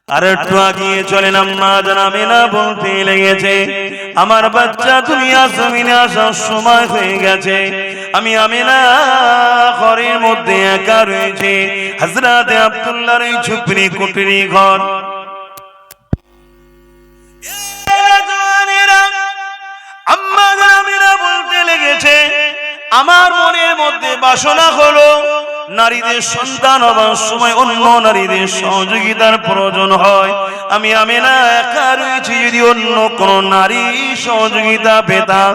আর একটু আগিয়ে চলেন আম্মা জান আমিনা বলতে লেগেছে, আমার বাচ্চা দুনিয়া জমিনে আসার সময় হয়ে গেছে। আমি আমিনা ঘরের মধ্যে একা রয়েছে। হযরত আব্দুল্লাহর এই ঝুপড়ি কুটিরি ঘর। আম্মা জান আমিনা বলতে লেগেছে, আমার মনের মধ্যে বাসনা হলো নারীদের সন্তান হবার সময় অন্য নারীদের সহযোগিতার প্রয়োজন হয়। আমি আমিনা একা রয়েছি, যদি অন্য কোন নারী সহযোগিতা পেতাম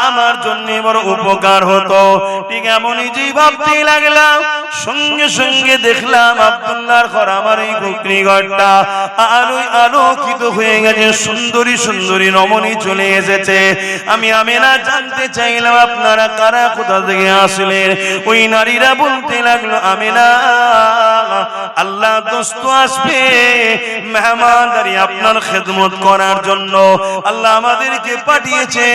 আমার জন্য বড় উপকার হতো। ঠিক এমনই যে ভাবতে লাগলাম, সঙ্গে সঙ্গে দেখলাম আব্দুল্লাহর ঘর, আমার এই কুকরি ঘরটা আলোয় আলোকিত হয়ে গেছে, সুন্দরী সুন্দরী রমণী চলে এসেছে। আমি আমিনা জানতে চাইলাম আপনারা কারা, কোথা থেকে আসলেন? ওই নারীরা বলতে লাগলো, আমিনা আল্লাহ দোস্ত আসবে মেহমানদারি আপনার খেদমত করার জন্য, আল্লাহ আমাদেরকে পাঠিয়েছে,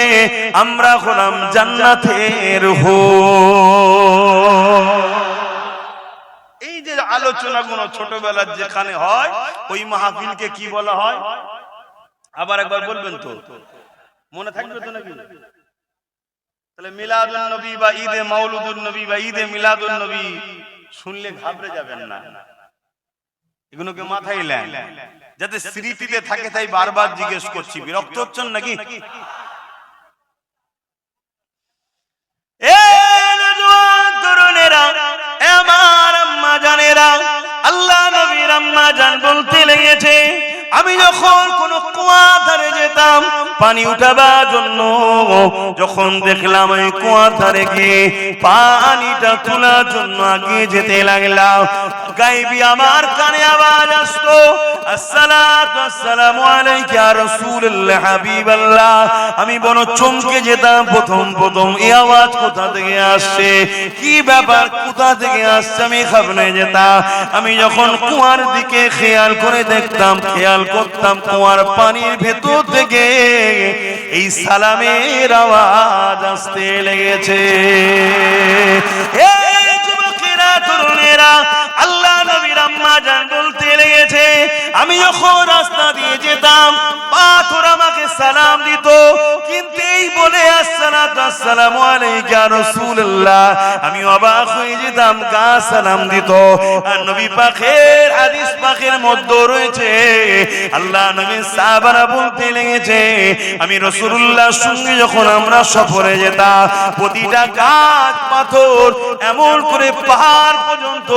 আমরা হলাম জান্নাতের হুর। এই যে আলোচনাগুলো ছোটবেলার যেখানে হয়, ওই মাহফিলকে কি বলা হয়? আবার একবার বলবেন তো, মনে থাকবে তো নাকি? তাহলে মিলাদুন নবী বা ঈদে মাউলুদুন নবী বা ঈদে মিলাদুন নবী শুনলে ঘাবড়ে যাবেন না, এগুলোকে মাথায় নেন যাতে স্মৃতিতে থাকে। তাই বারবার জিজ্ঞেস করছি, বিরক্ত হচ্ছেন নাকি? আমার আম্মা জানেরা, আল্লাহ নবীর আম্মা জান বলতে লেগেছে, আমি যখন কোন কুয়া ধারে যেতাম পানি উঠাবার জন্য, যখন দেখলাম ওই কুয়া ধারে গিয়ে পানিটা তোলার জন্য আগে যেতে লাগলাম, গায়েবী আমার কানে আওয়াজ আসতো, আসসালাতু আসসালামু আলাইকা ইয়া রাসূলুল্লাহ হাবিবাল্লাহ। আমি বড় চমকে যেতাম, প্রথম এই আওয়াজ কোথা থেকে আসছে, কি ব্যাপার, কোথা থেকে আসছে, আমি ঘাবড়ে যেতাম। আমি যখন কুয়ার দিকে খেয়াল করে দেখতাম, খেয়াল করতাম, কুয়ার পানির ভেতর থেকে এই সালামের আওয়াজ আসতে লেগেছে। এই যুবকেরা, তরুণেরা, আল্লাহ নবীর আম্মা জান বলতে লেগেছে, আমি যখন রাস্তা দিয়ে যেতাম পাথর আমাকে সালাম দিত, কিন্তু এই বলে আসসালাতু আসসালামু আলাইকা ইয়া রাসূলুল্লাহ আমি অবাক হয়ে যেতাম, গাছ সালাম দিত। আর নবী পাকের হাদিস পাকের মধ্যে রয়েছে, আল্লাহ নবী সাহাবারা বলতে লেগেছে, আমি রাসূলুল্লাহর সঙ্গে যখন আমরা সফরে যেতাম, প্রতিটা গাছ পাথর এমন করে পাহাড় পর্যন্ত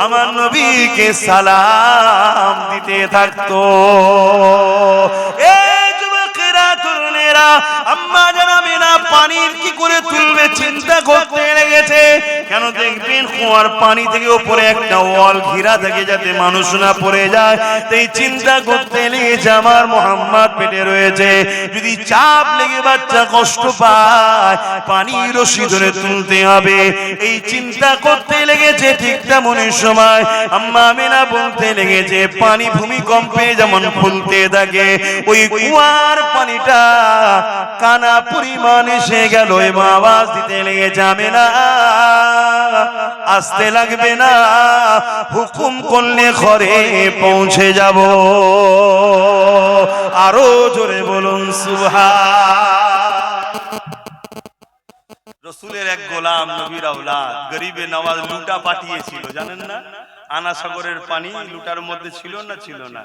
আমার নবীকে সালাম দিতে থাকতো। এই যুবকেরা, তরুণেরা, আম্মা জান আমিনা পানির কি করে তুলবে চিন্তা করতে লেগেছে। কেন দেখবেন কুয়ার পানি থেকে উপরে একটা ওয়াল ঘিরা থাকে যাতে মানুষ না পড়ে যায়, তাই চিন্তা করতে লেগেছে আমার মুহাম্মদ পেটে রয়েছে, যদি চাপ লেগে বাচ্চা কষ্ট পায় পানি রশি ধরে তুলতে হবে, এই চিন্তা করতে লেগেছে। ঠিক তেমনই সময় আম্মা আমিনা বলতে লেগেছে, পানি ভূমিকম্পে যেমন ফুলতে থাকে, ওই কুয়ার পানিটা কানা পরিমাণ এসে গেল এবং আওয়াজ দিতে লেগেছে, আমিনা আসতে লাগবে না, হুকুম করলে ঘরে পৌঁছে যাব। আরো জোরে বলুন সুবহান। রাসূলের এক গোলাম, নবীর আওলাদ, গরিবে নওয়াজ লুটা পাঠিয়েছিল, জানেন না? আনা সাগরের পানি লুটার মধ্যে ছিল না, ছিল না।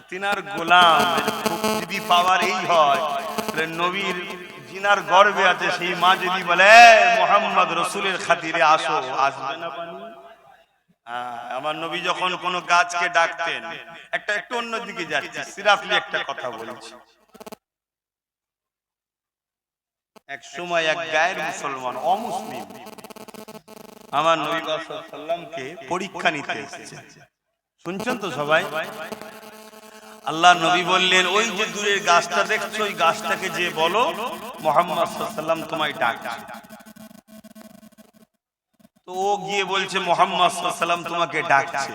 তিনার গোলাম যদি পাওয়ার এই হয়, নবীর জিনার গর্বে আছে সেই মা যদি বলে, মুহাম্মদ রাসূলের খাতিরে আসো, আসবে না পানি? আমার নবী যখন কোন গাছকে ডাকতেন, একটু অন্যদিকে যাচ্ছে, সিরাফলি একটা কথা বলছি। এক সময় এক গায়ের মুসলমান, অমুসলিম, আমার নবী সাল্লাল্লাহু আলাইহি ওয়াসাল্লামকে পরীক্ষা নিতে এসেছে। শুনছেন তো সবাই? আল্লাহ নবী বললেন, ওই যে দূরের গাছটা দেখছো, ওই গাছটাকে যে বলো মুহাম্মদ সাল্লাল্লাহু আলাইহি ওয়াসাল্লাম তোমায় ডাকছে। তো ও গিয়ে বলছে মুহাম্মদ সাল্লাল্লাহু আলাইহি ওয়াসাল্লাম তোমাকে ডাকছে।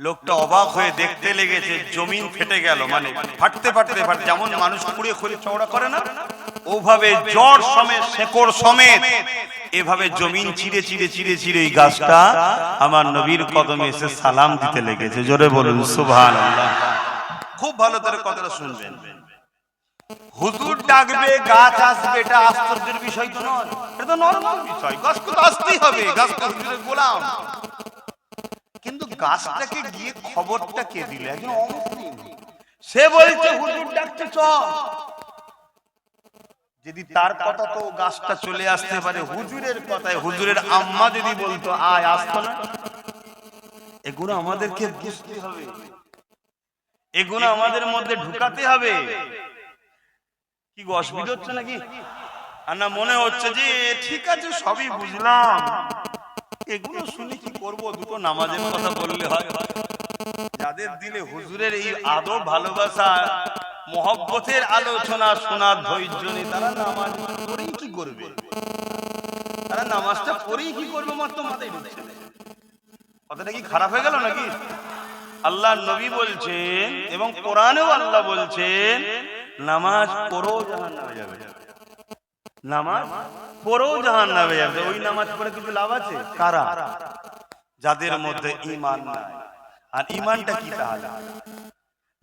লোকটা অবাক হয়ে দেখতে লেগেছে, জমিন ফেটে গেল, মানে ফাটতে ফাটতে ফাটতে, যেমন মানুষ খুঁড়ে খুঁড়ে চওড়া করে না, ওভাবে জড় সমেত, শেকড় সমেত এভাবে জমিন চিরে চিরে চিরে চিরে এই গাছটা আমার নবীর কদমে এসে সালাম দিতে লেগেছে। জোরে বলুন সুবহানাল্লাহ। খুব ভালো করে কথাটা শুনবেন। হুজুর ডাকবে, গাছ আসবে, এটা আশ্চর্যের বিষয় তো নয়, এটা তো নরমাল বিষয়। গাছকে তো আসতেই হবে, গাছ তো হুজুরের গোলাম। কিন্তু গাছটাকে গিয়ে খবরটা কে দিল? একজন অমুসলিম। সে বলছে হুজুর ডাকছে চল। যদি তার কথা তো গাছটা চলে আসতে পারে, হুজুরের কথায় হুজুরের আম্মা যদি বলতো আয়, আসতো না? এগুলো আমাদেরকে বুঝতে হবে, এগুলো আমাদের মধ্যে ঢুকাতে হবে। কি গো, অসুবিধা হচ্ছে নাকি? আর না মনে হচ্ছে যে ঠিক আছে সবই বুঝলাম, এগুলো শুনে কি করব? দুটো নামাজের কথা বললে হয়। যাদের দিলে হুজুরের এই আদব, ভালোবাসা, মহব্বতের আলোচনা শোনার ধৈর্য নেই, তারা নামাজ পড়েই কি করবে? তারা নামাজটা পড়েই কি করবে? মাত্র মাথায় ঢুকছে। কথাটা কি খারাপ হয়ে গেল নাকি? আল্লাহ নবী বলছেন এবং কোরআনেও আল্লাহ বলছেন নামাজ পড়েও জাহান্নামে যাবে। নামাজ পড়েও জাহান্নামে যাবে। ওই নামাজ পড়ে কিছু লাভ আছে? কারা? যাদের মধ্যে ঈমান নাই। আর ঈমানটা কি তাহলে?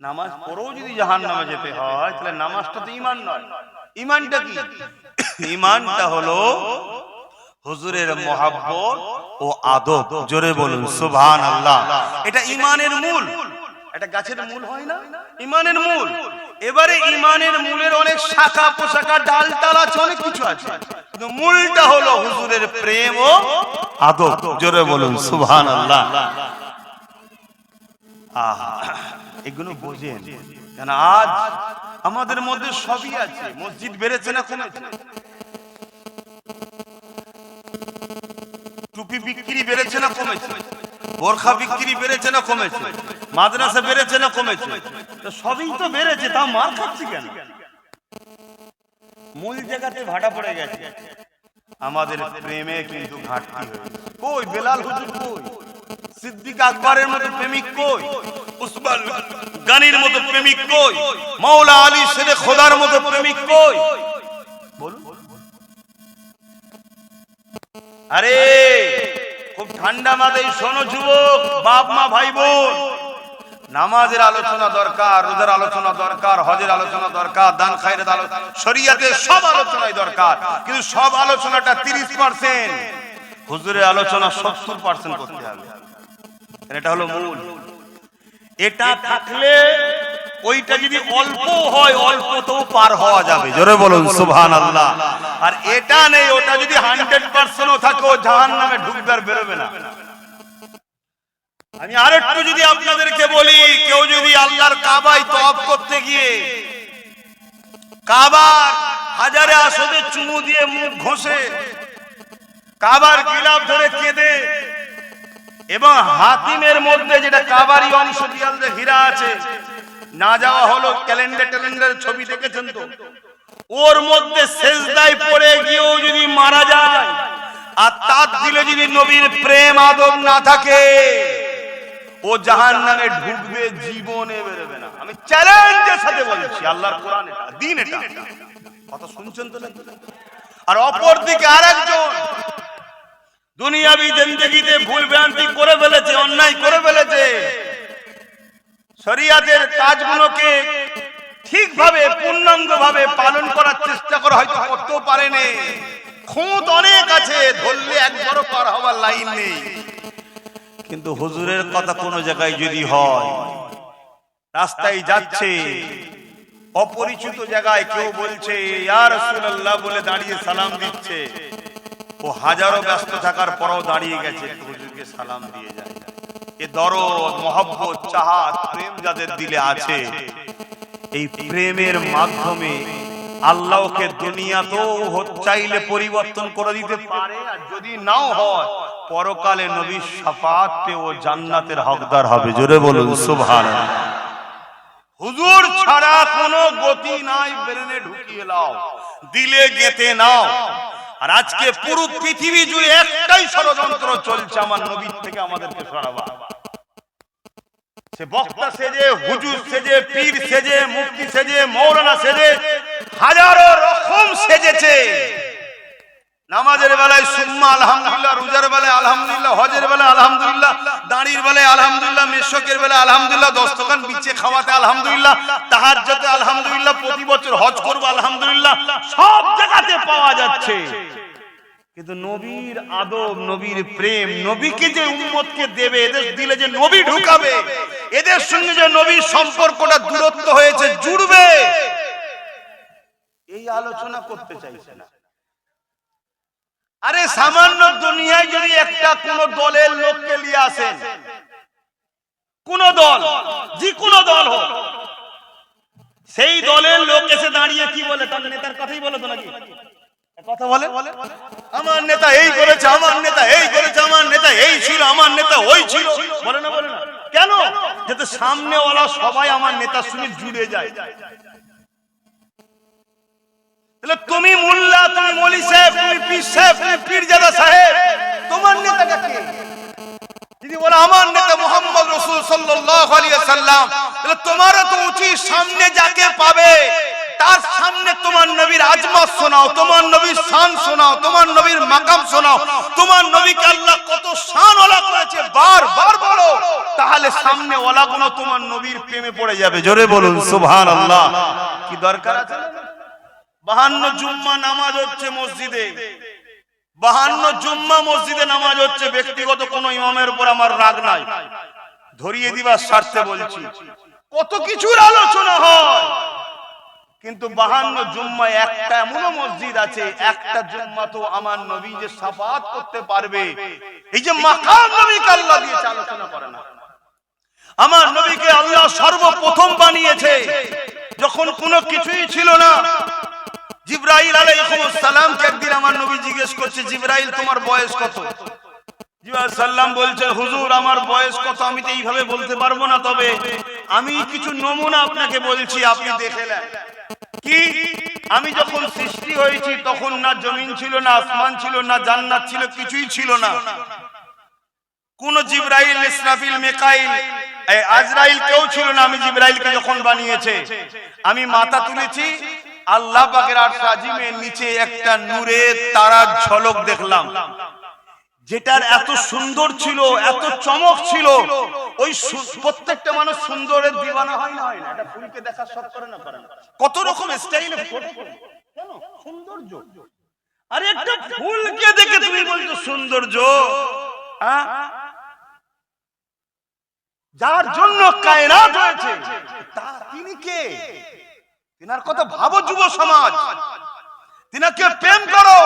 নামাজ পড়েও যদি জাহান্নামে যেতে হয় তাহলে নামাজটা তো ঈমান নয়। ঈমানটা কি? ঈমানটা হলো হুজুরের মহব্বত ও আদব। জোরে বলুন সুবহানাল্লাহ। এটা ঈমানের মূল। এটা গাছের মূল হয় না? ঈমানের মূল। এবারে ঈমানের মূলের অনেক শাখা পোশাখা, ডাল টাল আছে, অনেক কিছু আছে, কিন্তু মূলটা হলো হুজুরের প্রেম ও আদব। জোরে বলুন সুবহানাল্লাহ। এগুলো বোঝেন, কেন আজ আমাদের মধ্যে সবই আছে। মসজিদ বেড়েছে না কমেছে? টুপি বিক্রি বেড়েছে না কমেছে? বোরখা বিক্রি বেড়েছে না কমেছে? মাদ্রাসা বেড়েছে না কমেছে? সবই তো বেড়েছে, তা মার খাচ্ছি কেন? মূল জায়গাতে ভাটা পড়ে গেছে। আমাদের প্রেমে কিন্তু ঘাটতি হয়েছে। কই বেলাল হুজুর, কই সিদ্দিক আকবরের মতো প্রেমিক, কই উসমান গানির মতো প্রেমিক, কই মাওলা আলী শেরে খোদার মতো প্রেমিক, কই বলুন? আরে খুব ঠান্ডা মাথায় শোনো যুবক, বাপ মা ভাই বোন, নামাজের আলোচনা দরকার, রোজার আলোচনা দরকার, হজের আলোচনা দরকার, দান খায়রাত আলোচনা, শরীয়তের সব আলোচনাই দরকার, কিন্তু সব আলোচনাটা 30%, হুজুরের আলোচনা 70% করতে হবে। এটা হলো মূল। এটা থাকলে ওইটা যদি অল্প হয়, অল্পতেও পার হওয়া যাবে। জোরে বলুন সুবহানাল্লাহ। আর এটা নেই, ওটা যদি 100% থাকে, ও জাহান্নামে ঢুকবে আর বেরোবে না। আমি আরেকটু যদি আপনাদেরকে বলি, কেউ যদি আল্লাহর কাবায় তওয়াফ করতে গিয়ে কাবার হাজারে আসদে চুমু দিয়ে মুখ ঘষে, কাবার গিলাফ ধরে কেঁদে, এবং হাতিমের মধ্যে যেটা কাবারি অংশ দিয়ালে হীরা আছে, না যাওয়া হলো ক্যালেন্ডার ছবি দেখেছেন তো, ওর মধ্যে সেজদায় পড়ে গিয়েও যদি মারা যায়, আর তার দিলে যদি নবীর প্রেম আদব না থাকে, ও জাহান্নামে ঢুকবে, জীবনে বেরোবে না। আমি চ্যালেঞ্জের সাথে বলছি, আল্লাহর কোরআন এটা, দ্বীন এটা। কথা শুনছেন তো নাকি? আর অপর দিকে আরেকজন দুনিয়াবি জিন্দেগিতে ভুল ভ্রান্তি করে ফেলেছে, অন্যায় করে ফেলেছে, শরীয়তের কাজগুলোকে ঠিকভাবে পূর্ণাঙ্গভাবে পালন করার চেষ্টা করে হয়তো করতেও পারেনি। খুঁত অনেক আছে, ধরলে একবারও পার হওয়ার লাইন নেই। কিন্তু হুজুরের কথা কোনো জায়গায় যদি হয়, রাস্তায় যাচ্ছে, অপরিচিত জায়গায় কেউ বলছে ইয়া রাসূলুল্লাহ বলে দাঁড়িয়ে সালাম দিচ্ছে, ও হাজারো ব্যস্ত থাকার পরও দাঁড়িয়ে গেছে, হুজুরকে সালাম দিয়ে যায়। এ দরদ, মহব্বত, চাহাত, প্রেম যাদের দিলে আছে, এই প্রেমের মাধ্যমে আল্লাহকে দুনিয়াতেও চাইলে পরিবর্তন করে দিতে পারে, আর যদি নাও হয় পরকালে নবীর শাফাআত পেয়ে ও জান্নাতের হকদার হবে। জোরে বলুন সুবহানাল্লাহ। হুজুর ছাড়া কোনো গতি নাই, ব্রেনে ঢুকিয়ে নাও, দিলে গেঁথে নাও। আর আজকে পুরো পৃথিবী জুড়ে একটাই ষড়যন্ত্র চলছে, আমার নবীর থেকে আমাদেরকে সরাবা। সে বক্তা সেজে, হুজুর সেজে, পীর সেজে, মুফতি সেজে, মৌলানা সেজে, হাজারো রকম সেজেছে, নামাজের বেলায় সুম্মা আলহামদুলিল্লাহ, রোজার বেলায় আলহামদুলিল্লাহ, হজের বেলায় আলহামদুলিল্লাহ, দাঁড়ির বেলায় আলহামদুলিল্লাহ, মেশকের বেলায় আলহামদুলিল্লাহ, দস্তখান বিছে খাওয়াতে আলহামদুলিল্লাহ, তাহাজ্জুদে আলহামদুলিল্লাহ, প্রতি বছর হজ করব আলহামদুলিল্লাহ, সব জায়গাতে পাওয়া যাচ্ছে। কিন্তু নবীর আদব, নবীর প্রেম, নবীকে যে উম্মতকে দেবে, এদের দিলে যে নবী ঢুকাবে, এদের সঙ্গে যে নবীর সম্পর্কটা দূরত্ব হয়েছে, জুড়বে, এই আলোচনা করতে চাইছে না। আরে সামান্য দুনিয়ায় যদি একটা কোন দলের লোককে নিয়ে আসেন, কোন দল, যে কোন দল হোক, সেই দলের লোক এসে দাঁড়িয়ে কি বলে? তার নেতার কথাই বলে তো নাকি? কথা বলে, আমার নেতা এই করেছে, আমার নেতা এই করেছে, আমার নেতা এই ছিল, আমার নেতা ওই ছিল, বলে না? বলে না কেন? যাতে সামনেওয়ালা সবাই আমার নেতার সঙ্গে জুড়ে যায়। তুমি মোল্লা, তুমি মৌলী সাহেব, তুমি পীর সাহেব, তুমি পীরজাদা সাহেব, তোমার নেতাটা কে? যদি বলে আমার নেতা মুহাম্মদ রাসূল সাল্লাল্লাহু আলাইহি ওয়াসাল্লাম, তাহলে তোমারও তো উচিত সামনে যাকে পাবে তার সামনে তোমার নবীর আজমত শোনাও, তোমার নবীর শান শোনাও, তোমার নবীর মাকাম শোনাও, তোমার নবীকে আল্লাহ কত শানওয়ালা করেছে বারবার বলো, তাহলে সামনে ওয়ালাগুলো তোমার নবীর প্রেমে পড়ে যাবে। জোরে বলুন সুবহানাল্লাহ। কি দরকার আছে? 52 জুম্মা নামাজ হচ্ছে মসজিদে, 52 জুম্মা মসজিদে নামাজ হচ্ছে। ব্যক্তিগত কোন ইমামের উপর আমার রাগ নাই, ধরিয়ে দিবার স্বার্থে বলছি। কত কিছুর আলোচনা হয়, কিন্তু 52 জুম্মা একটা এমন মসজিদ আছে, একটা জুম্মা তো আমার নবী যে শাফাআত করতে পারবে, এই যে মাকাম নবীকে আল্লাহ দিয়েছে, আলোচনা করে না। আমার নবীকে আল্লাহ সর্বপ্রথম বানিয়েছে যখন কোনো কিছুই ছিল না। জিবরাইল আলাইহিস সালামকে একদিন আমার নবী জিজ্ঞেস করছে, জিবরাইল তোমার বয়স কত? জিবরাইল সাল্লাম বলছে, হুজুর আমার বয়স কত আমি তো এইভাবে বলতে পারবো না, তবে আমি কিছু নমুনা আপনাকে বলছি, আপনি দেখে নেন। কি? আমি যখন সৃষ্টি হয়েছি তখন না জমিন ছিল, না আসমান ছিল, না জান্নাত ছিল, কিছুই ছিল না। কোন জিবরাইল, ইসরাফিল, মিকাইল, আজরাইল কেউ ছিল না। আমি জিবরাইলকে যখন বানিয়েছে, আমি মাথা তুলেছি, আল্লাহ পাকের আরশ আজিমের নিচে একটা নূরের তারার ঝলক দেখলাম, যেটার এত সুন্দর ছিল, এত চমক ছিল। ওই প্রত্যেকটা মানুষ সুন্দরের দিওয়ানা হয় না? হয় না? এটা ফুলকে দেখার শখ করে না? করে না? কত রকম স্টাইলে ফটো, কেন? সৌন্দর্য। আরে একটা ফুলকে দেখে তুমি বলছো সৌন্দর্য? যার জন্য কায়নাত হয়েছে, তিনি কে? তিনার কথা ভাবো যুব সমাজ, তিনাকে প্রেম করো।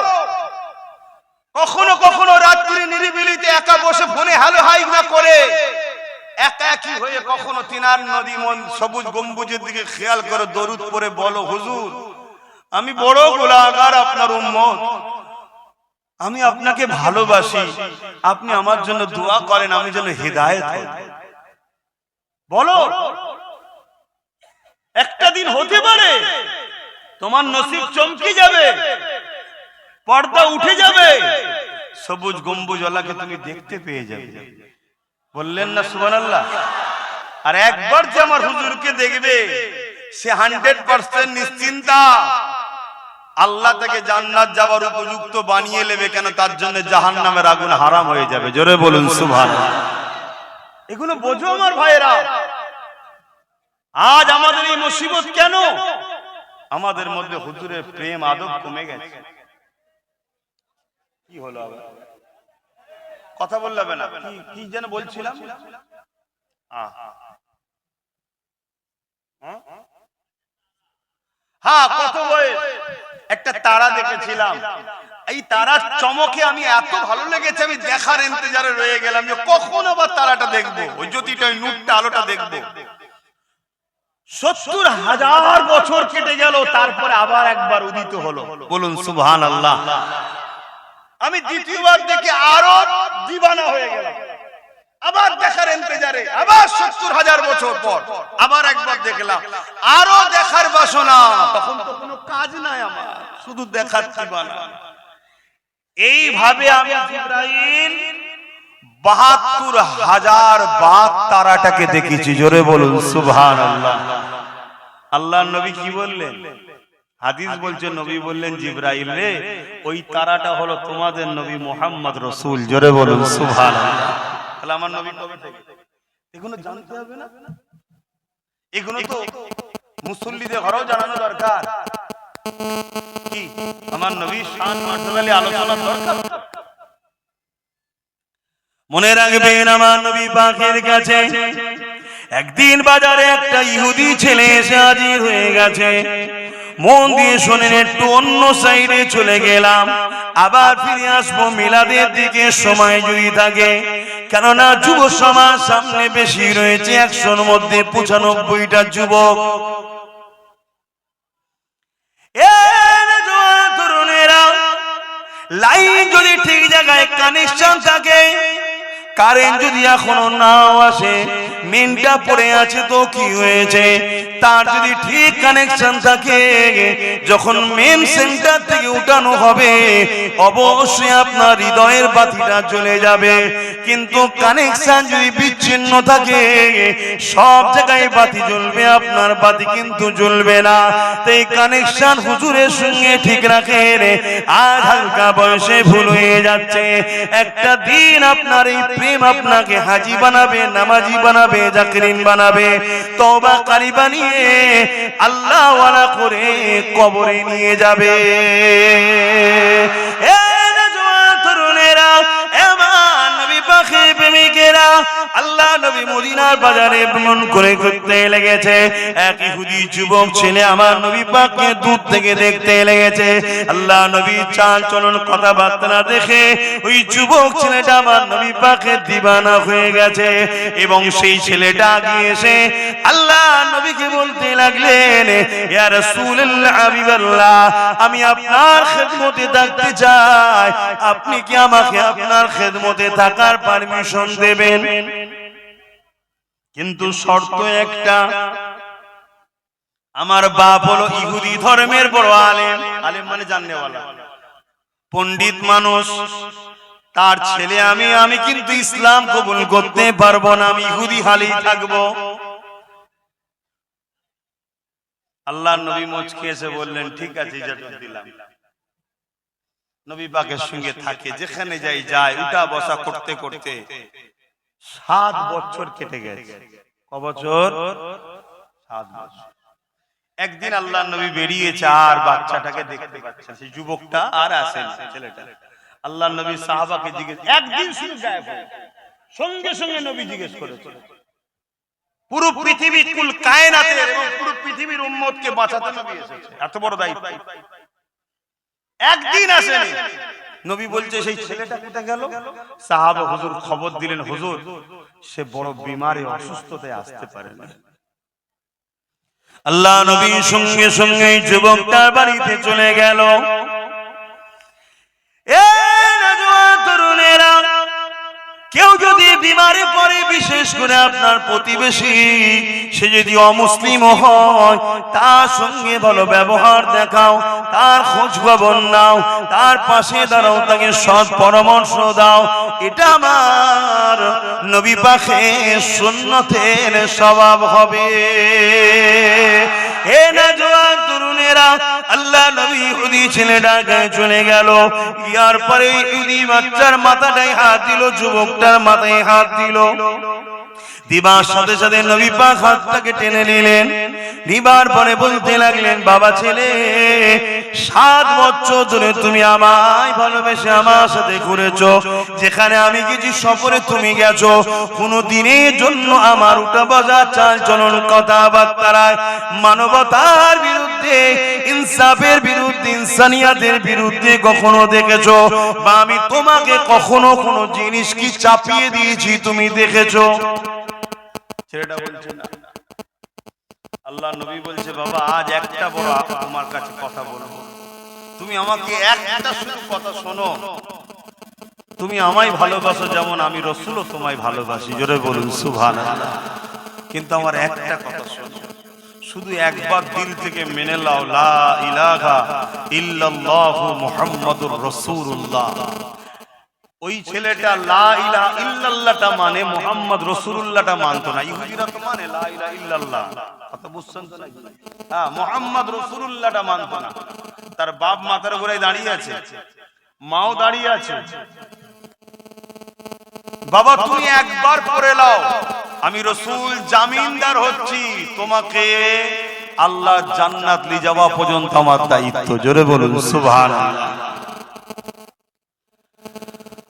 কখনো কখনো রাত্রি নিরিবিলিতে একা বসে ফোনে হ্যালো হাই না করে একা একই হয়ে কখনো তিনার নদী মন সবুজ গম্বুজের দিকে খেয়াল করে দরুদ পড়ে বলো, হুজুর আমি বড় গুনাহগার, আপনার উম্মত, আমি আপনাকে ভালোবাসি, আপনি আমার জন্য দোয়া করেন, আমি যেন হিদায়াত হই। বলো, একটা দিন হতে পারে তোমার নসিব চমকে যাবে, পর্দা উঠে যাবে, সবুজ গম্বুজওয়ালাকে তুমি দেখতে পেয়ে যাবে। বললেন না সুবহানাল্লাহ? আর একবার যে আমার হুজুরকে দেখবে, সে 100% নিশ্চিন্তা, আল্লাহ তাকে জান্নাত যাওয়ার উপযুক্ত বানিয়ে নেবে। কেন? তার জন্য জাহান্নামের আগুন হারাম হয়ে যাবে। জোরে বলুন সুবহানাল্লাহ। এগুলো বোঝো আমার ভাইয়েরা। আজ আমাদের এই মুসিবত কেন? আমাদের মধ্যে হুজুরের প্রেম আদব কমে গেছে। কি হলো আবার? কথা বললাম না? কি যেন বলছিলাম? হ্যাঁ, কত বয়স একটা তারা দেখেছিলাম। এই তারার চমকে আমি এত ভালো লেগেছে, আমি দেখার ইন্তজারে রয়ে গেলাম যে কখন আবার তারাটা দেখবো, ওই জ্যোতিটা, ওই নূরটা, আলোটা দেখবো। 70,000 বছর কেটে গেল, তারপরে আবার একবার উদিত হলো। বলুন সুবহানাল্লাহ। আমি দ্বিতীয়বার দেখে আরো দিবানা হয়ে গেলাম, আবার দেখার ইন্তজারে, আবার 70,000 বছর পর আবার একবার দেখলাম, আরো দেখার বাসনা। তখন তো কোনো কাজ নাই আমার, শুধু দেখার দিবানা। এইভাবে আমি জিবরাইল 72,000 বার তারাটাকে দেখেছি। জোরে বলুন সুবহানাল্লাহ। আল্লাহর নবী কি বললেন? হাদিস বলছে নবী বললেন জিবরাইল রে ওই তারাটা হলো তোমাদের নবী মুহাম্মদ রাসূল। জোরে বলুন সুবহানাল্লাহ। তাহলে আমার নবী কবে থেকে? এগুলো জানতে হবে না? এগুলো তো মুসল্লিদের ঘরেও জানানো দরকার। কি আমার নবীর শান মর্যাদা আলোচনা দরকার। মনে রাখবেন আমার নবী পাকের কাছে একদিন বাজারে একটা ইহুদি ছেলে এসে হাজির হয়ে গেছে। মন দিয়ে শোনেন, একটু অন্য সাইডে চলে গেলাম, আবার ফিরে আসবো মিলাদের দিকে সময় যদি থাকে, কেননা যুব সমাজ সামনে বেশি রয়েছে, 100-র মধ্যে 95টা যুবক। তরুণেরা লাইন যদি ঠিক জায়গায় কানেকশন থাকে, কারেন্ট যদি এখনো নাও আসে, মেনটা পড়ে আছে তো কি হয়েছে, তার যদি ঠিক কানেকশন থাকে, যখন মেন সেন্টার থেকে উঠানো হবে অবশ্যই আপনার হৃদয়ের বাতিটা জ্বলে যাবে। কিন্তু কানেকশন যদি বিচ্ছিন্ন থাকে, সব জায়গায় বাতি জ্বলবে, আপনার বাতি কিন্তু জ্বলবে না। তাই কানেকশন হুজুরের সঙ্গে ঠিক রাখেন। আজ হালকা বয়সে ভুল হয়ে যাচ্ছে, একটা দিন আপনার এই প্রেম আপনাকে হাজি বানাবে, নামাজি বানাবে, জাকিরিন বানাবে, তওবা কারি বানিয়ে আল্লাহ ওয়ালা করে কবরে নিয়ে যাবে। আল্লাহ নবী মদিনার বাজারে ভ্রমণ করে ঘুরতে লেগেছে। এক ইহুদি যুবক ছেলে আমার নবী পাককে দূর থেকে দেখতে লেগেছে। আল্লাহ নবী চাল চলন কথাবার্তা না দেখে ওই যুবক ছেলেটা আমার নবী পাকের দিবানা হয়ে গেছে। এবং সেই ছেলেটা গিয়ে এসে আল্লাহ নবীকে বলতে লাগলেন, ইয়া রাসূলুল্লাহ, হাবিবাল্লাহ, আমি আপনার খেদমতে থাকতে চাই, আপনি কি আমাকে আপনার খেদমতে থাকার পারমিশন দেবেন? কিন্তু শর্ত একটা, আমার বাপ হলো ইহুদি ধর্মের বড় আলেম, আলেম মানে জাননেওয়ালা, পণ্ডিত মানুষ, তার ছেলে আমি কিন্তু ইসলাম কবুল করতে পারবো না, আমি ইহুদি হালেই থাকবো। আল্লাহ নবী মুচকি এসে বললেন, ঠিক আছে, ইজাজত দিলাম। নবী পাকের সঙ্গে থাকে, যেখানে যায় উঠা বসা করতে করতে 7 বছর কেটে গেছে। ক বছর? 7 বছর। একদিন আল্লাহ নবী বেরিয়েছে, আর বাচ্চাটাকে দেখতে পাচ্ছেন, সেই যুবকটা আর আসেন, ছেলেটা। আল্লাহ নবী সাহাবাকে জিজ্ঞেস, একদিন শুধু গায়েব হয়ে, সঙ্গে সঙ্গে নবী জিজ্ঞেস করেছেন, পুরো পৃথিবীর কুল কায়নাতের এবং পুরো পৃথিবীর উম্মতকে বাঁচাতে নবী এসেছে, এত বড় দায়িত্ব। একদিন আসেনি। নবী বলছে, সেই ছেলেটা কোথায় গেল? সাহাবা হুজুর খবর দিলেন, হুজুর সে বড় বিমারে, অসুস্থতায় আসতে পারে না। আল্লাহ নবী সঙ্গে সঙ্গে যুবকটার বাড়িতে চলে গেল। তরুণেরা, কেউ যদি বিমারে পড়ে, বিশেষ করে আপনার প্রতিবেশী, সে যদি অমুসলিম হয়, তার সঙ্গে ভালো ব্যবহার দেখাও, তার খোঁজ খবর নাও, তার পাশে দাঁড়াও, তাকে সৎ পরামর্শ দাও। এটা আমার নবী পাকের সুন্নতের স্বভাব হবে। এ নওজোয়ান তরুণেরা, আল্লাহ নবী ইহুদি ছেলেটা গায়ে চলে গেল। ইয়ার পরে ইহুদি বাচ্চার মাথাটায় হাত দিল, যুবকটার মাথায় হাত দিল। দিবার সাথে সাথে নবী পাক হাতটাকে টেনে নিলেন। নিবার পরে বলতে লাগলেন, বাবা ছেলে, 7 বছর ধরে তুমি আমায় ভালোবেসে আমার সাথে ঘুরেছো, যেখানে আমি কিছু সফরে তুমি গেছো, কোনো দিনের জন্য আমার উঠা বসা চাল চলন কথাবার্তায় মানবতার বিরুদ্ধে, ইনসাফের বিরুদ্ধে, ইনসানিয়াতের বিরুদ্ধে কখনো দেখেছো? বা আমি তোমাকে কখনো কোনো জিনিস কি চাপিয়ে দিয়েছি তুমি দেখেছো? ছেলেটা বলছে না। আল্লাহ নবী বলছে, বাবা আজ একটা বড় তোমার কাছে কথা বলবো, তুমি আমাকে একটা শুধু কথা শোনো। তুমি আমায় ভালোবাসো যেমন আমি রাসূলও তোমায় ভালোবাসি, জোরে বলুন সুবহানাল্লাহ। কিন্তু আমার একটা কথা শোনো, শুধু একবার দিল থেকে মেনে নাও, লা ইলাহা ইল্লাল্লাহু মুহাম্মাদুর রাসূলুল্লাহ। ওই ছেলেটা লা ইলাহা ইল্লাল্লাহটা মানে মুহাম্মদ রাসূলুল্লাহটা মানতো না। ইহুদিরা তো মানে লা ইলাহা ইল্লাল্লাহ, কথা বুঝছেন তো নাকি? হ্যাঁ, মুহাম্মদ রাসূলুল্লাহটা মানতো না। তার বাপ মাথার উপরে দাঁড়িয়ে আছে, মাও দাঁড়িয়ে আছে। বাবা তুমি একবার পড়ে নাও, আমি রাসূল জামিনদার হচ্ছি, তোমাকে আল্লাহ জান্নাত নিয়ে যাওয়া পর্যন্ত আমার দায়িত্ব। জোরে বলুন সুবহানাল্লাহ।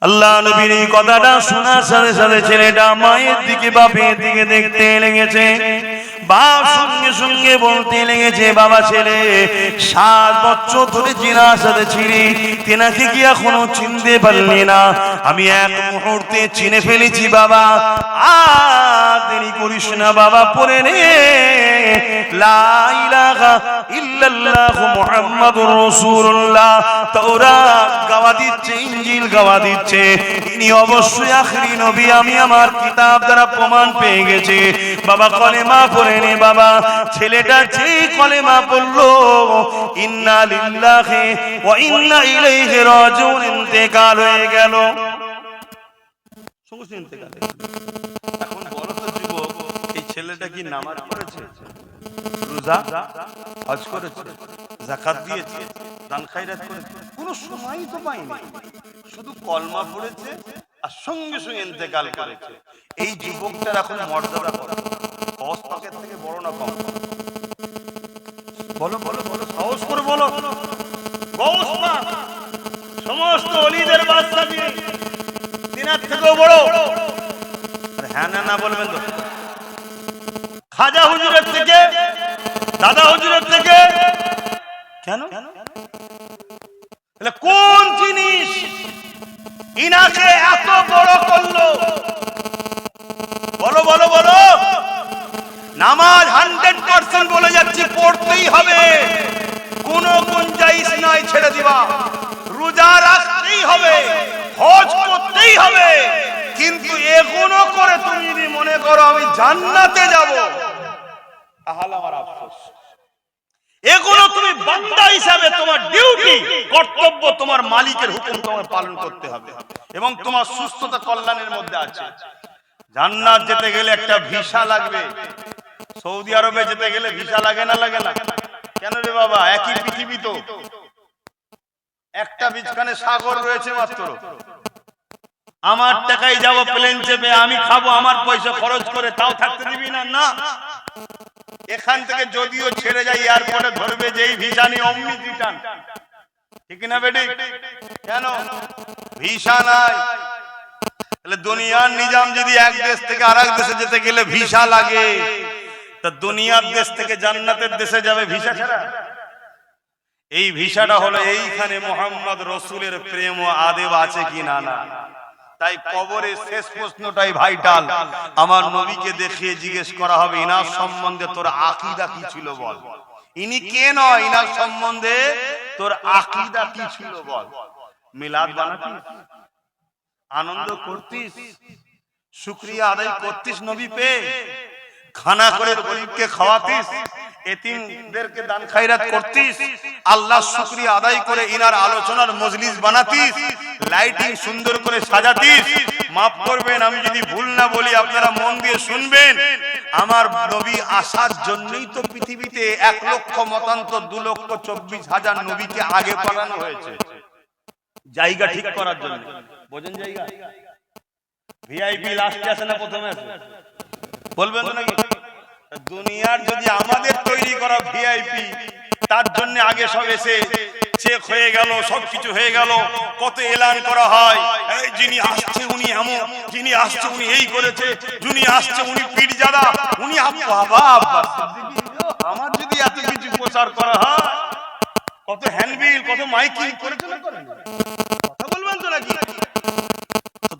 আল্লাহ নবীর এই কথাটা শোনার সাথে সাথে ছেলেটা মায়ের দিকে বাপের দিকে দেখতে লেগেছে। বাপ সঙ্গে সঙ্গে বলতে লেগেছে, বাবা ছেলে 7 বছর ধরে জিনার সাথে ছিলি, তেনাকে কি এখনো চিনতে পারলি না? আমি এক মুহূর্তে চিনে ফেলেছি বাবা, আর দেরি করিস না বাবা, পড়ে নে লা ইলাহা ইল্লাল্লাহ মুহাম্মাদুর রাসূলুল্লাহ। তাওরাত গাওয়া দিচ্ছে, ইনজিল গাওয়া দিচ্ছে, ইনি অবশ্যই আখেরি নবী, আমি আমার কিতাব দ্বারা প্রমাণ পেয়ে গেছি। বাবা কলেমা পড়ে নে বাবা। ছেলেটা যে কলেমা পড়লো, ইন্না লিল্লাহি ওয়া ইন্না ইলাইহি রাজিউন, ইন্তেকাল হয়ে গেল। শুনছেন ইন্তেকাল? এখন বলো তো যুবক, এই ছেলেটা কি নামাজ পড়েছে, রোজা হজ করেছে, যাকাত দিয়েছে, দান খায়রাত করেছে? কোনো সময়ই তো পায়নি, শুধু কলমা পড়েছে আর সঙ্গে সঙ্গে ইন্তেকাল করেছে। এই যুবকটার এখন মর্যাদা কত? গৌস পাকের থেকে বড় না কম? বলো বলো বলো, সাহস করে বলো। গৌস পাক সমস্ত ওলিদের বাদশা, তিনার থেকেও বড়। হ্যাঁ না না বলবেন তো? খাজা হুজুরের থেকে, দাদা হুজুরের থেকে? কেন? কোন জিনিস ইনাকে এত বড় করলো? বলো বলো বলো। নামাজ 100% বলে যাচ্ছি, পড়তেই হবে, কোনো গুঞ্জাইশ নাই ছেড়ে দিবা। রোজা রাখতেই হবে, হজ করতেই হবে, কিন্তু এগুলো করে তুমি যদি মনে করো আমি জান্নাতে যাব, তাহলে আমার আফসোস। এগুলো তুমি বান্দা হিসাবে তোমার ডিউটি, কর্তব্য, তোমার মালিকের হুকুম তোমার পালন করতে হবে, এবং তোমার সুস্থতা কল্যাণের মধ্যে আছে। জান্নাত যেতে গেলে একটা ভিসা লাগবে। সৌদি আরবে যেতে গেলে ভিসা লাগে না? লাগে না? কেন রে বাবা? একই পৃথিবী তো, একটা বিছখানে সাগর রয়েছে মাত্র। আমার টাকায় যাব প্লেন চেপে, আমি খাবো আমার পয়সা খরচ করে, তাও থাকতে দিবি না? না। এখান থেকে যদিও ছেড়ে যায়, এয়ারপোর্টে ধরবে যেই ভিসা নিয়ে অমনি রিটার্ন, ঠিক না বেটি? কেন? ভিসা নাই। তাহলে দুনিয়ার নিজাম যদি এক দেশ থেকে আরেক দেশে যেতে গেলে ভিসা লাগে, তা দুনিয়ার দেশ থেকে জান্নাতের দেশে যাবে ভিসা ছাড়া? এই ভিসাটা হলো এইখানে মুহাম্মদ রাসূলের প্রেম ও আদেব আছে কি না? না। তাই কবরের শেষ প্রশ্নটাই ভাইটাল। আমার নবীকে দেখিয়ে জিজ্ঞেস করা হবে, ইনার সম্বন্ধে তোর আকীদা কি ছিল বল। ইনি কে নয়, ইনার সম্বন্ধে তোর আকীদা কি ছিল বল। মিলাদ বানাতিস, আনন্দ করতিস, শুকরিয়া আদায় করতিস নবী পেয়ে, খানা করে গরিবকে খাওয়াতিস, এতিমদেরকে দান খায়রাত করতিস, আল্লাহর শুকরিয়া আদায় করে ইনার আলোচনার মজলিস বানাতিস, লাইটিং সুন্দর করে সাজাতিস। মাফ করবেন আমি যদি ভুল না বলি, আপনারা মন দিয়ে শুনবেন। আমার নবী আসার জন্যই তো পৃথিবীতে 1 লক্ষ মতান্তর 2,24,000 নবীকে আগে পাঠানো হয়েছে, জায়গা ঠিক করার জন্য। বোঝেন জায়গা? ভিআইপি লাস্টে আসে না প্রথমে আসে? বলবেন তো নাকি? দুনিয়ার যদি আমাদের তৈরি করা ভিআইপি, তার জন্য আগে সব এসে চেক হয়ে গেল, সবকিছু হয়ে গেল, কত এলান করা হয়, এই যিনি আসছে উনি এমন, যিনি আসছে উনি এই করেছে, যিনি আসছে উনি পীরজাদা, উনি বাবা। আমার যদি এত কিছু প্রচার করা হয়, কত হ্যান্ডবিল, কত মাইকিং করেছে না? কথা বলবেন তো নাকি?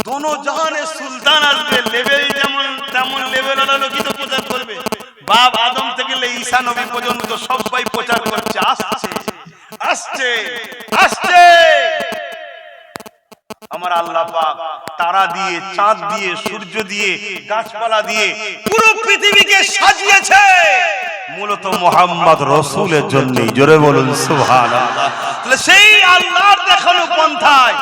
দোনো জাহানের সুলতান আসবে, লেভেল যেমন তেমন লেভেল লোকই তো প্রচার করবে। বাপ আদম থেকে ঈসা নবী পর্যন্ত সবাই প্রচার করছে, আসছে আসছে আসছে। আমার আল্লাহ পাক তারা দিয়ে, চাঁদ দিয়ে, সূর্য দিয়ে, গাছপালা দিয়ে পুরো পৃথিবীকে সাজিয়েছে মূলত মুহাম্মদ রাসূলের জন্যই। জোরে বলুন সুবহানাল্লাহ। তাহলে সেই আল্লাহর দেখানো পন্থায়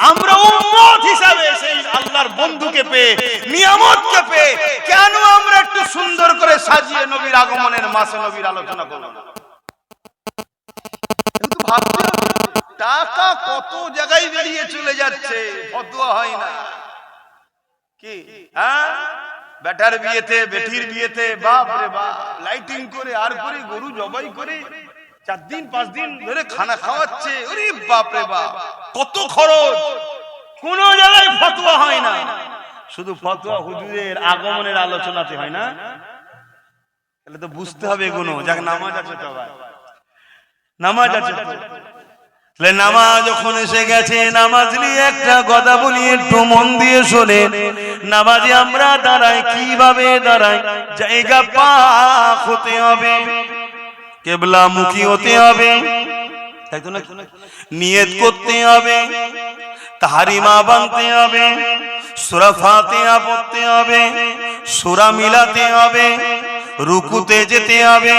আমরা উম্মত হিসাবে সেই আল্লাহর বন্ধুকে পেয়ে নিয়ামতকে পেয়ে কেন আমরা একটু সুন্দর করে সাজিয়ে নবীর আগমনের মাসে নবীর আলোচনা করব না? কিন্তু ভাবতে হবে, টাকা কত জায়গায় বেরিয়ে চলে যাচ্ছে, ফতোয়া হয় না কি? হ্যাঁ, বেটার বিয়েতে বেটির বিয়েতে বাপ রে বাপ লাইটিং করে আর করে গরু জবাই করে 4 দিন 5 দিন ধরে খানা খাওয়াচ্ছে। ওরে বাপ রে বাপ, কত খরচ, কোন জায়গায় ফতোয়া হয় না। শুধু ফতোয়া হুজুরের আগমনের আলোচনাতে হয় না। তাহলে তো বুঝতে হবে এগুলো, যাক নামাজ আছে তো ভাই, নামাজ আছে তো। তাহলে নামাজ যখন এসে গেছে, নামাজ নিয়ে একটা কথা বলি, একটু মন দিয়ে শোনেন। নামাজে আমরা দাঁড়াই, কিভাবে দাঁড়াই? জায়গা পাক হতে হবে, কিবলা মুখী হতে হবে, তাই তো না? নিয়ত করতে হবে, তাহরিমা বানতে হবে, সূরা ফাতিহা পড়তে হবে, সূরা মিলাতে হবে, রুকুতে যেতে হবে,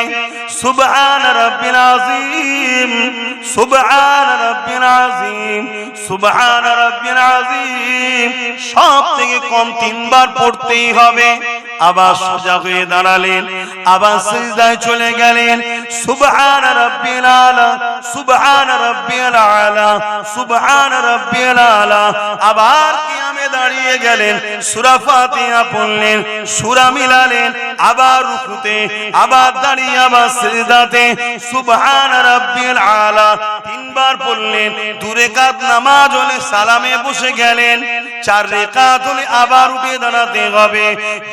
সুবহান রাব্বিল আযীম, সুবহান রাব্বিল আযীম, সুবহান রাব্বিল আযীম সব থেকে কম 3 বার পড়তেই হবে। আবার সোজা হয়ে দাঁড়ালেন, আবার সিজদায় চলে গেলেন, সুবহান রাব্বিল আলা, সুবহান রাব্বিল আলা, সুবহান রাব্বিল আলা। আবার কিয়ামে দাঁড়িয়ে গেলেন, সূরা ফাতিহা পড়লেন, সূরা মিলালেন, আবার রুকুতে, আবার দাঁড়িয়ে আবার সিজদাতে, সুবহান রাব্বিল আলা 3 বার পড়লেন। 2 রাকাত নামাজ হলে সালামে বসে গেলেন, 4 রাকাত হলে আবার উঠে দাঁড়াতে হবে।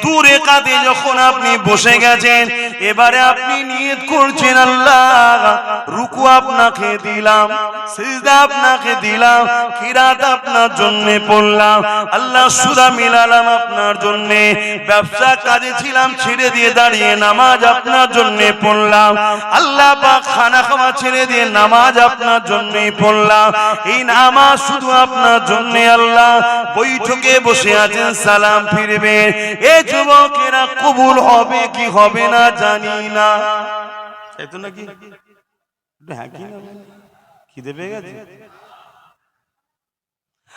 2 রাকাতে যখন আপনি বসে গেছেন, এবারে আপনি নিয়ত করছেন, আল্লাহ রুকু আপনাকে দিলাম, সিজদা আপনাকে দিলাম, কিরাত আপনার জন্য পড়লাম, আল্লাহ সূরা মিলালাম আপনার জন্য, ব্যবসা কাজে ছিলাম ছেড়ে দিয়ে দাঁড়িয়ে নামাজ আপনার জন্য পড়লাম, আল্লাহ পাক খানা খাওয়া ছেড়ে দিয়ে নামাজ আপনার জন্যই পড়লাম। এই নামাজ শুধু আপনার জন্য। আল্লাহ বৈঠকে বসে আছেন, সালাম ফিরবেন। এ যুবকেরা কবুল হবে কি হবে না জানি না, তাই তো নাকি? হ্যাঁ কি না, খিদে পেয়ে গেছে?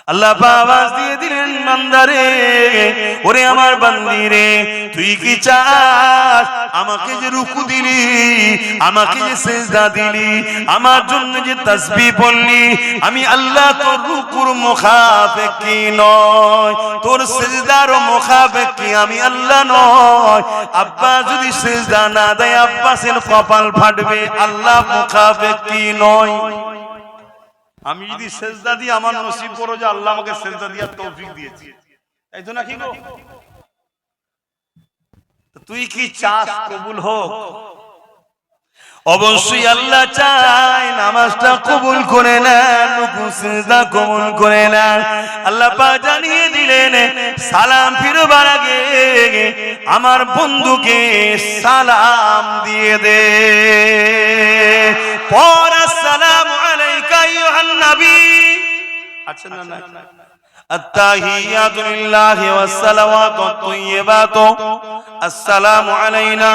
আল্লাহ আওয়াজ দিয়ে দিলেন, বান্দারে, ওরে আমার বান্দি রে, তুই কি চাস আমাকে যে রুকু দিলি, আমাকে যে সিজদা দিলি, আমার জন্য যে তাসবিহ পড়লি, আমি আল্লাহ তোর রুকুর মুখাপেক্ষী নয়, তোর সিজদার মুখাপেক্ষী আমি আল্লাহ নয়। আব্বা যদি সিজদা না দেয়, আব্বাসের কপাল ফাটবে, আল্লাহ মুখাপেক্ষী নয়। আমি যদি সেজদা দিই, আমার নসিব করো যে আল্লাহ আমাকে সেজদা দেওয়ার তৌফিক দিয়েছে, তাই তো নাকি গো? তুই কি চাস কবুল হোক? অবশ্যই আল্লাহ চায় নামাজটা কবুল করে নেন, রুকু সিজদা কবুল করে নেন। আল্লাহ পাক জানিয়ে দিলেন, সালাম ফিরবার আগে আমার বন্ধুকে সালাম দিয়ে দে। পর আসসালামু আলাইকা আইয়ুহান নবী। আচ্ছা না না, আত্তাহিয়াতু লিল্লাহি ওয়াস সালাওয়াতুত তাইয়্যিবাতু, আসসালামু আলাইনা,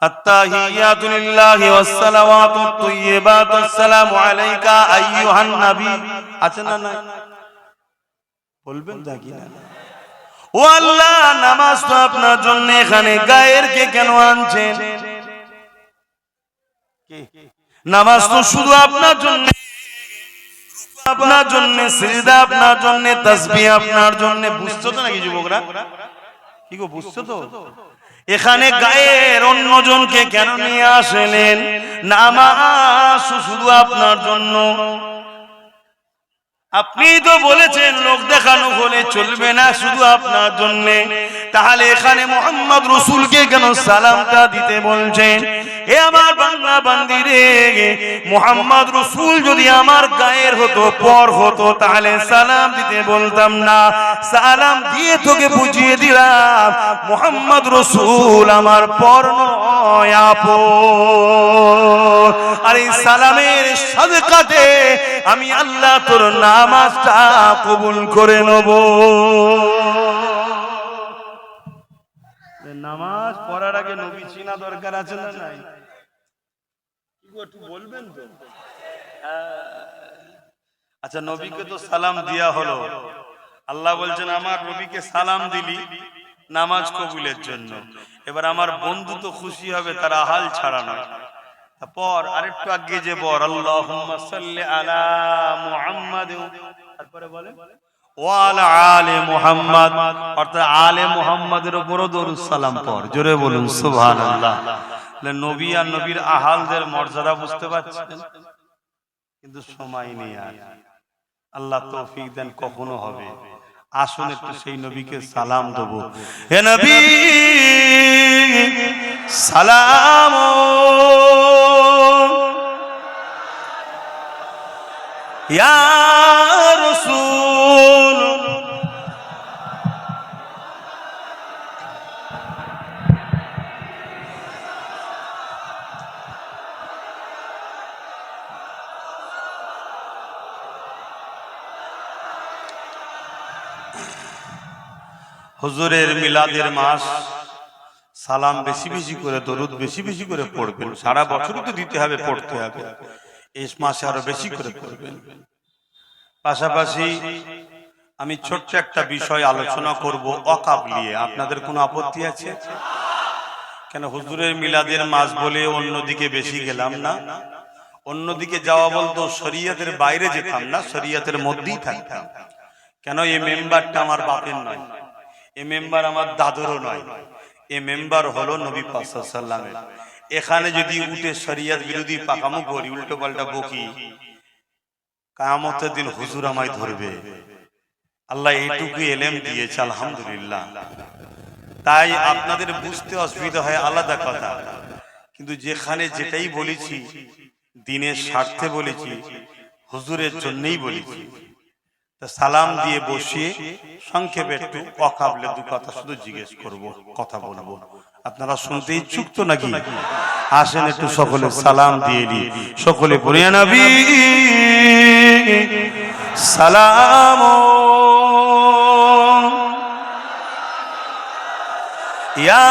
আত্তাহিয়াতু লিল্লাহি ওয়াস সালাওয়াতুত তাইয়্যিবাতু, আসসালামু আলাইকা আইয়ুহান নবী। আচ্ছা না না, বলবেন নাকি না? ও আল্লাহ, নামাজ তো আপনার জন্য, এখানে গায়ের কে কেন আনছেন? নামাজ তো শুধু আপনার জন্য, আপনার জন্য, সিজদা আপনার জন্য, তাসবিহ আপনার জন্য। বুঝছো তো নাকি যুবকরা? কি গো, বুঝছো তো? এখানে গায়ের অন্যজনকে কেন নিয়ে আসলেন? নামাজ শুধু আপনার জন্য। আপনি তো বলেছেন লোক দেখানো হলে চলবে না, শুধু আপনার জন্য। তাহলে এখানে মুহাম্মদ রাসূলকে কেন সালামটা দিতে বলছেন? এ আমার বাংলা বান্দিরে, মুহাম্মদ রাসূল যদি আমার গায়ের হতো, পর হতো, তাহলে সালাম দিতে বলতাম না। সালাম দিয়ে তোকে বুঝিয়ে দিলাম, মুহাম্মদ রাসূল আমার পর নয়, আপন। আর এই সালামের সাদকাতে আমি আল্লাহ তোর নামাজটা কবুল করে নেব। নামাজ পড়ার আগে নবী চিনা দরকার আছে না নাই? একটু বলবেন তো? আচ্ছা, নবীকে তো সালাম দেয়া হলো, আল্লাহ বলছেন আমার নবীকে সালাম দিলি নামাজ কবুলের জন্য। এবার আমার বন্ধু তো খুশি হবে, তার আহাল ছাড়া নয়। তারপর আরেকটু আগে যে বল আল্লাহুম্মা সাল্লি আলা মুহাম্মাদ, তারপরে বলে ওয়া আলা আলি মুহাম্মাদ, অর্থাৎ আলে মুহাম্মাদের উপরও দরুদ সালাম পড়। জোরে বলুন সুবহানাল্লাহ। নবী আর নবীর আহালদের মর্যাদা বুঝতে পারছেন, কিন্তু সময় নেই আর। আল্লাহ তৌফিক দেন কখনো হবে। আসুন একটু সেই নবীকে সালাম দেব। হে নবী সালাম ইয়া রাসূল, হুজুরের মিলাদের মাস, সালাম বেশি বেশি করে, দরুদ বেশি বেশি করে পড়বেন। সারা বছরই তো দিতে হবে, পড়তে হবে, এই মাসে আরো বেশি করে পড়বেন। পাশাপাশি আমি ছোট্ট একটা বিষয় আলোচনা করব ওয়াকফ নিয়ে। আপনাদের কোনো আপত্তি আছে? কেন হুজুরের মিলাদের মাস বলে অন্যদিকে বেশি গেলাম না। অন্যদিকে যাওয়া বলতো শরীয়তের বাইরে যেতাম না, শরীয়তের মধ্যেই থাকতাম। কেন এই মেম্বারটা আমার বাপের নয়, এ মেম্বার আমার দাদুরও নয়, এ মেম্বার হলো নবী পাক সাল্লাল্লাহু আলাইহি ওয়াসাল্লামের। এখানে যদি উঠে শরীয়ত বিরোধী পাকামো করি, উল্টো পাল্টা বকি, কিয়ামতের দিন হুজুর আমায় ধরবে। আল্লাহ এইটুকু এলেম দিয়েছে আলহামদুলিল্লাহ। তাই আপনাদের বুঝতে অসুবিধা হয় আলাদা কথা, কিন্তু যেখানে যেটাই বলেছি দ্বীনের স্বার্থে বলেছি, হুজুরের জন্যই বলেছি। তা সালাম দিয়ে বসিয়ে সংক্ষেপে একটু ওয়াকফে দু কথা শুধু জিজ্ঞেস করব, কথা বলবো। আপনারা শুনতে ইচ্ছুক তো নাকি? আসেন একটু সকলে সালাম দিয়ে দিই। সকলে পড়ে নবী সালাম ইয়া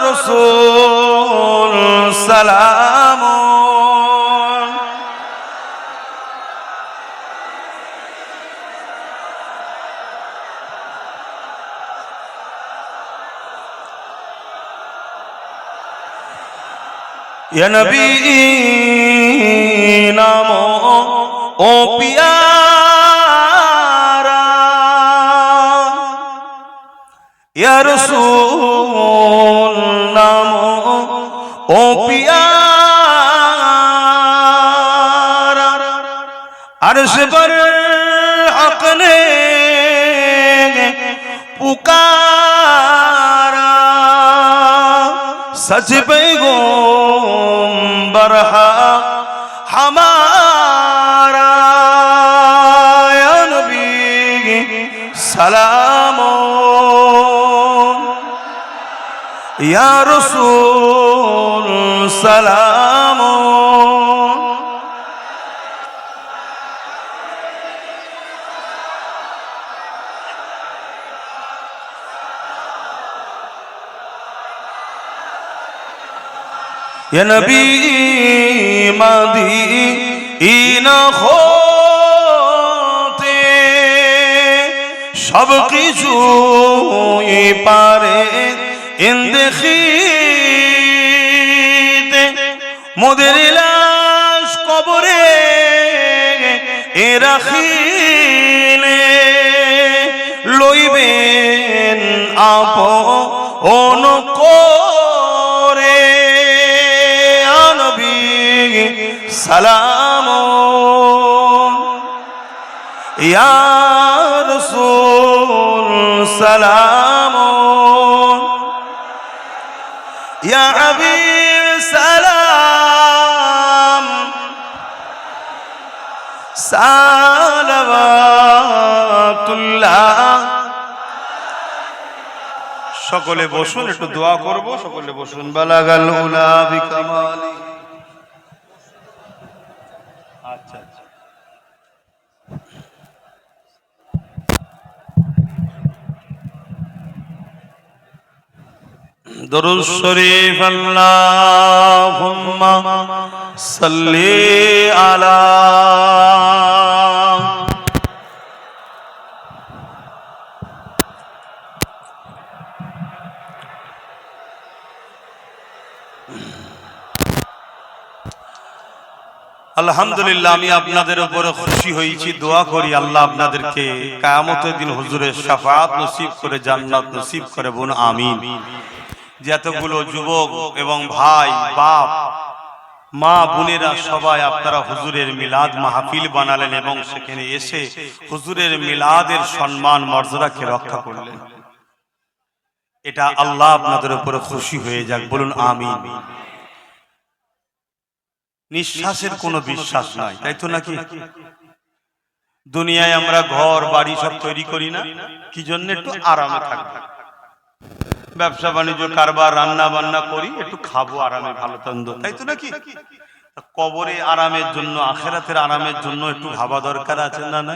রাসূল সালাম ইয়া নবী নাম ও পিয়ারা, ইয়া রাসূল নাম ও পিয়ারা, আরশ पर हक ने पुकारा, सच पैगंबर हमारा, या नबी सलाम या रसूल सलाम। या नबी मदीना होते सब কিছুই পারে ইনদেখিতে, মোদের লাশ কবরে রাখিলে লইবেন আপন করে, সালাম ইয়া রাসূল সালাম ইয়া হাবিব সালাম সালাওয়াতুল্লাহ। সকলে বসুন, একটু দোয়া করব। সকলে বসুন। বালাগাল উলা বিকামালি। আচ্ছা আচ্ছা, দরুদ শরীফ আল্লাহুম্মা সাল্লি আলা আলহামদুলিল্লাহ, আমি আপনাদের উপরে খুশি হয়েছি। দোয়া করি আল্লাহ আপনাদেরকে কিয়ামতের দিন হুজুরের শাফাআত নসিব করে, জান্নাত নসিব করে। বলুন আমিন। যে এতগুলো যুবক এবং ভাই, বাপ, মা, বোনেরা সবাই আপনারা হুজুরের মিলাদ মাহফিল বানালেন এবং সেখানে এসে হুজুরের মিলাদের সম্মান মর্যাদাকে রক্ষা করলেন। এটা আল্লাহ আপনাদের উপরে খুশি হয়ে যাক। বলুন আমিন। নিঃশ্বাসের কোনো বিশ্বাস নাই, তাই তো নাকি? দুনিয়ায় আমরা ঘর বাড়ি সব তৈরি করি না কি জন্য? একটু আরামে থাকবো, ব্যবসা বাণিজ্য কারবার, রান্না বান্না করি, একটু খাবো আরামে, ভালো তন্দ, তাই তো নাকি? কবরে আরামের জন্য, আখেরাতের আরামের জন্য একটু ভাবা দরকার আছে না? না,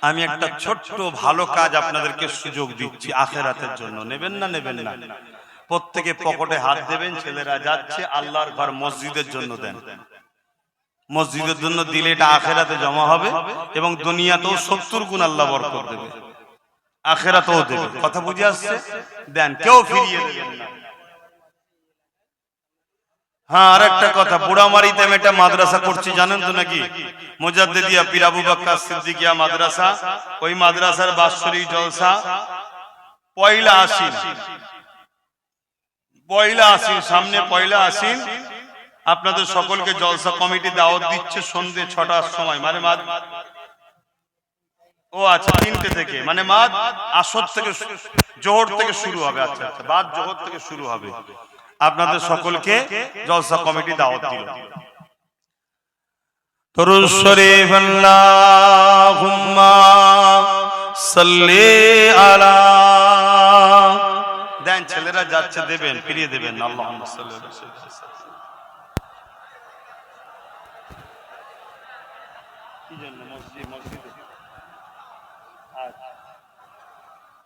আমি একটা ছোট্ট ভালো কাজ আপনাদেরকে সুযোগ দিচ্ছি আখেরাতের জন্য। নেবেন না? নেবেন না? প্রত্যেকে পকেটে হাত দেবেন। ছেলেরা যাচ্ছে আল্লাহর ঘর মসজিদের জন্য দেন। মসজিদের জন্য দিলে এটা আখেরাতে জমা হবে এবং দুনিয়াতেও 70 গুণ আল্লাহ বরকত দেবে, আখেরাতেও দেবে। কথা বুঝে আসছে? দেন, কেউ ফিরিয়ে দেবেন না। হ্যাঁ, আর একটা কথা, বুড়ামারিতে আমি একটা মাদ্রাসা করছি, জানেন তো নাকি? মুজাদ্দিদিয়া পীর আবু বকর সিদ্দিকিয়া মাদ্রাসা। ওই মাদ্রাসার বাৎসরিক জলসা পয়লা আশ্বিন, সামনে পয়লা আশ্বিন। আপনাদের সকলকে জলসা কমিটি দাওয়াত দিচ্ছে সন্ধ্যে 6টার সময়, মানে ও আচ্ছা 3টে থেকে, মানে আসর থেকে, জোহর থেকে শুরু হবে। আচ্ছা আচ্ছা, বাদ জোহর থেকে শুরু হবে। আপনাদের সকলকে জলসা কমিটি দাওয়াত দিল। দরুদ শরীফ আল্লাহুম্মা সাল্লি আলা। দেন, ছেলেরা যাচ্ছে, দেবেন, ফিরিয়ে দেবেন। আল্লাহুম্মা সাল্লি আলা।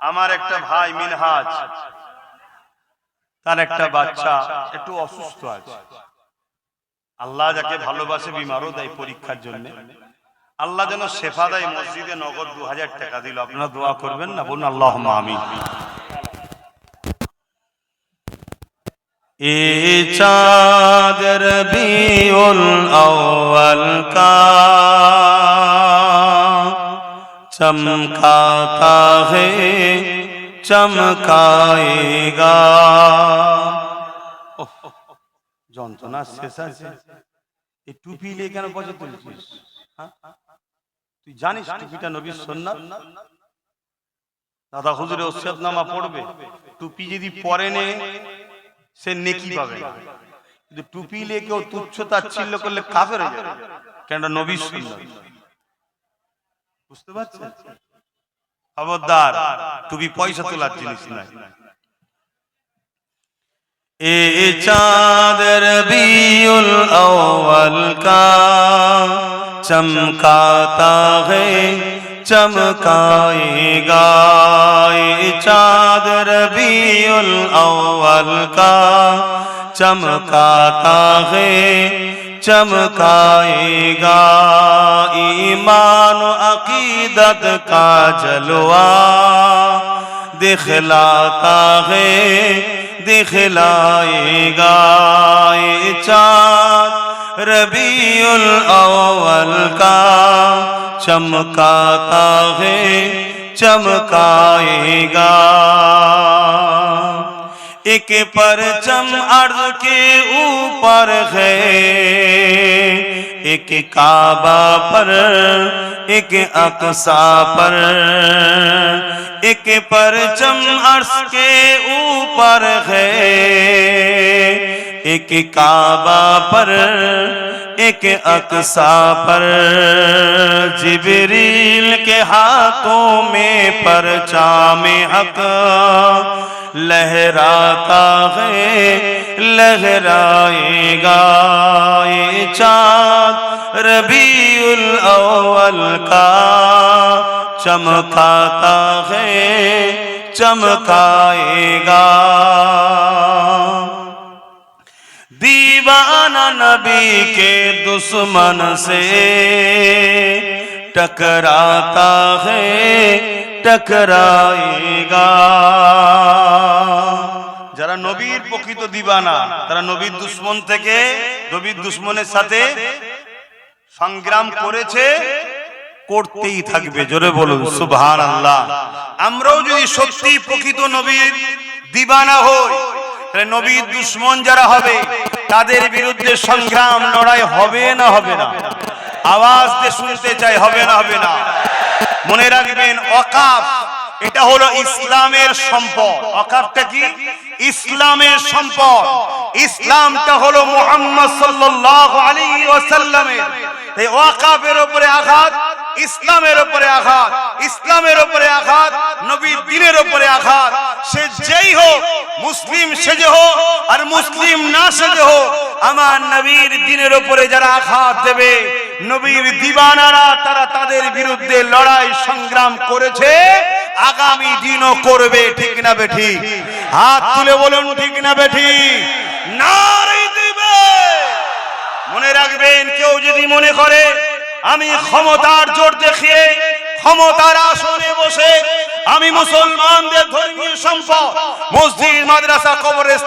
আমার একটা ভাই মিনহাজ, তার একটা বাচ্চা একটু অসুস্থ আছে। আল্লাহ যাকে ভালোবাসে বিমারও দেয় পরীক্ষার জন্য। আল্লাহ যেন শেফা দেয়। মসজিদে নগদ 2000 টাকা দিল। আপনারা দোয়া করবেন না? বলুন আল্লাহুম্মা আমিন। এ চাঁদ রবিউল আউয়াল কা চমকাতা है চমকায়েগা। যন্ত্রণা শেষ আছে? এই টুপি নিয়ে কেন বসে তুলছিস? তুই জানিস টুপিটা নবীর সুন্নাত? দাদা হুজুরে ওসিয়তনামা পড়বে, টুপি যদি পরে নে সে নেকি পাবে, কিন্তু টুপি নিয়ে কেউ তুচ্ছ তাচ্ছিল্য করলে কাফের হয়ে যাবে। কেন? নবীর সুন্নাত। বুঝতে পারছেন? খবরদার, টুপি পয়সা তোলার জিনিস নাই। এ চাঁদ রবিউল আউয়াল কা চমকাতা है चमकाएगा। ये चाँद रबीउल अव्वल का चमकाता है चमकाएगा। ईमान अकीदत का जलवा दिखलाता है दिखलाएगा। ये चाँद रबीउल अव्वल का चमकाता है चमकाएगा। एक परचम अर्ज़ के ऊपर है, एक काबा पर, एक अक़सा पर। एक परचम अर्श के ऊपर है, एक काबा पर, एक अक़सा पर। जिब्रील के हाथों में परचामे हक लहराता है लहराएगा। ये चाँद रबीउल अव्वल का चमकाता है चमकाएगा। दीवाना नबी के दुश्मन से टकराता है टकराएगा। যারা নবীর প্রকৃত দিবানা তারা নবীর দুশ্মন থেকে নবীর দুশ্মনের সাথে সংগ্রাম করেছে, করতেই থাকবে। জোরে বলুন সুবহানাল্লাহ। আমরাও যদি সত্যি প্রকৃত নবীর দিবানা হই, তাহলে নবীর দুশ্মন যারা হবে তাদের বিরুদ্ধে সংগ্রাম লড়াই হবে না হবে না? আওয়াজ দিয়ে শুনতে চাই, হবে না হবে না? মনে রাখবেন, ওয়াকাফ এটা হলো ইসলামের সম্পদ। ওয়াকাফটা কি? ইসলামের সম্পদ। ইসলামটা হলো মুহাম্মদ সাল্লাল্লাহু আলাইহি ওয়াসাল্লামের। এই ওয়াকাফের উপরে আঘাত, ইসলামের উপরে আঘাত, ইসলামের উপরে আঘাত, নবীর দ্বীনের উপরে আঘাত। সে যেই হোক, মুসলিম সেজে হোক আর মুসলিম না সেজে হোক, আমার নবীর দ্বীনের উপরে যারা আঘাত দেবে, নবীর দিবানারা, তারা তাদের বিরুদ্ধে লড়াই সংগ্রাম করেছে, আগামী দিনও করবে। ঠিক না বেঠি? হাত তুলে বলুন ঠিক না বেঠি? নারে দিবে। মনে রাখবেন, কেউ যদি মনে করে আমি ক্ষমতার জোর দেখিয়ে ক্ষমতার আসনে বসে আমি মুসলমানদের ধর্মীয় সম্পদ, মসজিদ, মাদ্রাসা, কবরস্থান